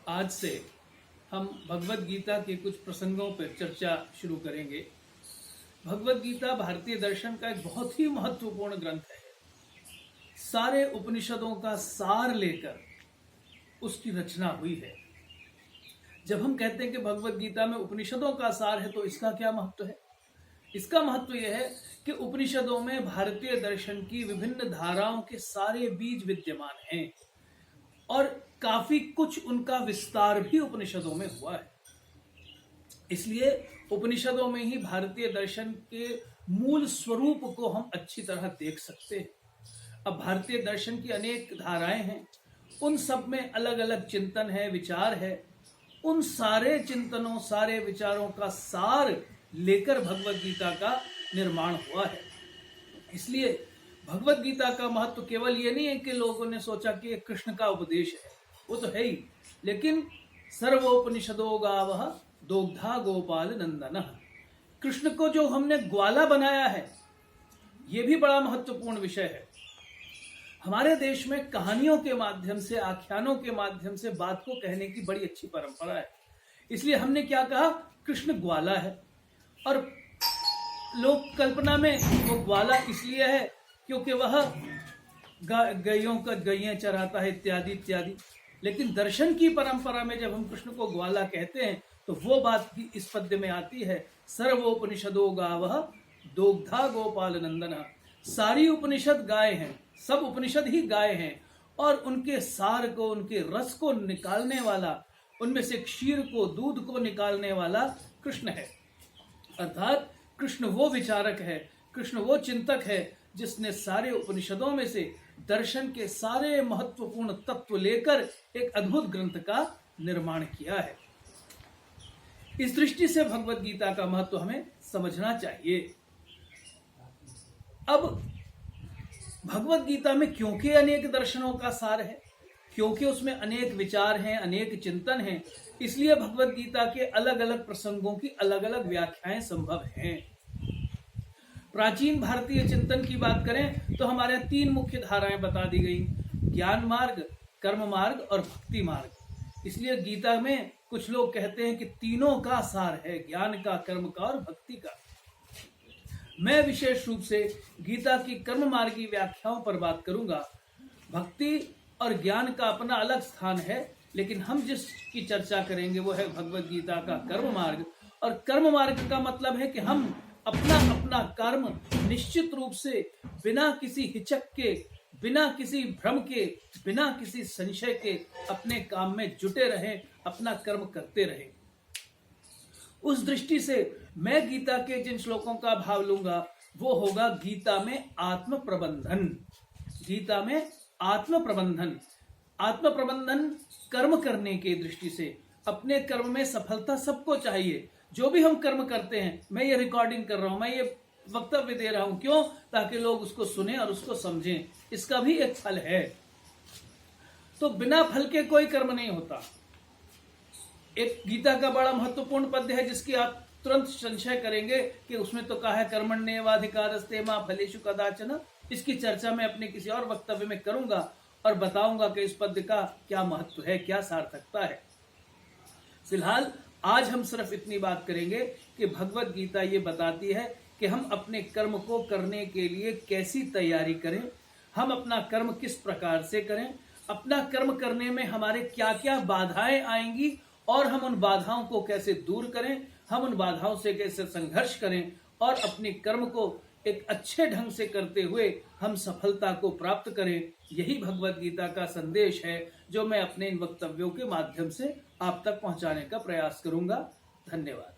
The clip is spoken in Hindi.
आज से हम भगवत गीता के कुछ प्रसंगों पर चर्चा शुरू करेंगे। भगवत गीता भारतीय दर्शन का एक बहुत ही महत्वपूर्ण ग्रंथ है। सारे उपनिषदों का सार लेकर उसकी रचना हुई है। जब हम कहते हैं कि भगवत गीता में उपनिषदों का सार है, तो इसका क्या महत्व है? इसका महत्व यह है कि उपनिषदों में भारतीय दर्शन की विभिन्न धाराओं के सारे बीज विद्यमान हैं और काफी कुछ उनका विस्तार भी उपनिषदों में हुआ है। इसलिए उपनिषदों में ही भारतीय दर्शन के मूल स्वरूप को हम अच्छी तरह देख सकते हैं। अब भारतीय दर्शन की अनेक धाराएं हैं, उन सब में अलग अलग चिंतन है, विचार है। उन सारे चिंतनों, सारे विचारों का सार लेकर भगवत गीता का निर्माण हुआ है। इसलिए भगवत गीता का महत्व केवल ये नहीं है कि लोगों ने सोचा कि ये कृष्ण का उपदेश है, वो तो है ही, लेकिन सर्वोपनिषदो गावः दोग्धा गोपाल नंदन, कृष्ण को जो हमने ग्वाला बनाया है, ये भी बड़ा महत्वपूर्ण विषय है। हमारे देश में कहानियों के माध्यम से, आख्यानों के माध्यम से बात को कहने की बड़ी अच्छी परंपरा है। इसलिए हमने क्या कहा, कृष्ण ग्वाला है। और लोक कल्पना में वो ग्वाला इसलिए है क्योंकि वह गायों का गैयें चराता है, इत्यादि इत्यादि। लेकिन दर्शन की परंपरा में जब हम कृष्ण को ग्वाला कहते हैं तो वो बात भी इस पद्य में आती है, सर्वोपनिषदो गावः दोग्धा गोपाल नंदन। सारी उपनिषद गाय हैं, सब उपनिषद ही गाय हैं, और उनके सार को, उनके रस को निकालने वाला, उनमें से क्षीर को, दूध को निकालने वाला कृष्ण है। अर्थात कृष्ण वो विचारक है, कृष्ण वो चिंतक है जिसने सारे उपनिषदों में से दर्शन के सारे महत्वपूर्ण तत्व लेकर एक अद्भुत ग्रंथ का निर्माण किया है। इस दृष्टि से भगवत गीता का महत्व हमें समझना चाहिए। अब भगवत गीता में क्योंकि अनेक दर्शनों का सार है, क्योंकि उसमें अनेक विचार हैं, अनेक चिंतन हैं, इसलिए भगवत गीता के अलग अलग प्रसंगों की अलग अलग व्याख्याएं संभव हैं। प्राचीन भारतीय चिंतन की बात करें तो हमारे तीन मुख्य धाराएं बता दी गई, ज्ञान मार्ग, कर्म मार्ग और भक्ति मार्ग। इसलिए गीता में कुछ लोग कहते हैं कि तीनों का सार है, ज्ञान का, कर्म का और भक्ति का। मैं विशेष रूप से गीता की कर्म मार्ग की व्याख्याओं पर बात करूंगा। भक्ति और ज्ञान का अपना अलग स्थान है, लेकिन हम जिसकी चर्चा करेंगे वो है भगवत गीता का कर्म मार्ग। और कर्म मार्ग का मतलब है कि हम अपना अपना कर्म निश्चित रूप से, बिना किसी हिचक के, बिना किसी भ्रम के, बिना किसी संशय के अपने काम में जुटे रहें, अपना कर्म करते रहें। उस दृष्टि से मैं गीता के जिन श्लोकों का भाव लूंगा वो होगा गीता में आत्म प्रबंधन। गीता में आत्म प्रबंधन, आत्म प्रबंधन कर्म करने की दृष्टि से। अपने कर्म में सफलता सबको चाहिए। जो भी हम कर्म करते हैं, मैं ये रिकॉर्डिंग कर रहा हूं, मैं ये वक्तव्य दे रहा हूं, क्यों? ताकि लोग उसको सुने और उसको समझें। इसका भी एक फल है। तो बिना फल के कोई कर्म नहीं होता। एक गीता का बड़ा महत्वपूर्ण पद्य है जिसकी आप तुरंत संशय करेंगे कि उसमें तो कहा है कर्मण्येवाधिकारस्ते मा फलेषु कदाचन। इसकी चर्चा मैं अपने किसी और वक्तव्य में करूंगा और बताऊंगा कि इस पद्य का क्या महत्व है, क्या सार्थकता है। फिलहाल आज हम सिर्फ इतनी बात करेंगे कि भगवत गीता ये बताती है कि हम अपने कर्म को करने के लिए कैसी तैयारी करें, हम अपना कर्म किस प्रकार से करें, अपना कर्म करने में हमारे क्या क्या बाधाएं आएंगी और हम उन बाधाओं को कैसे दूर करें, हम उन बाधाओं से कैसे संघर्ष करें और अपने कर्म को एक अच्छे ढंग से करते हुए हम सफलता को प्राप्त करें। यही भगवत गीता का संदेश है जो मैं अपने इन वक्तव्यों के माध्यम से आप तक पहुंचाने का प्रयास करूंगा। धन्यवाद।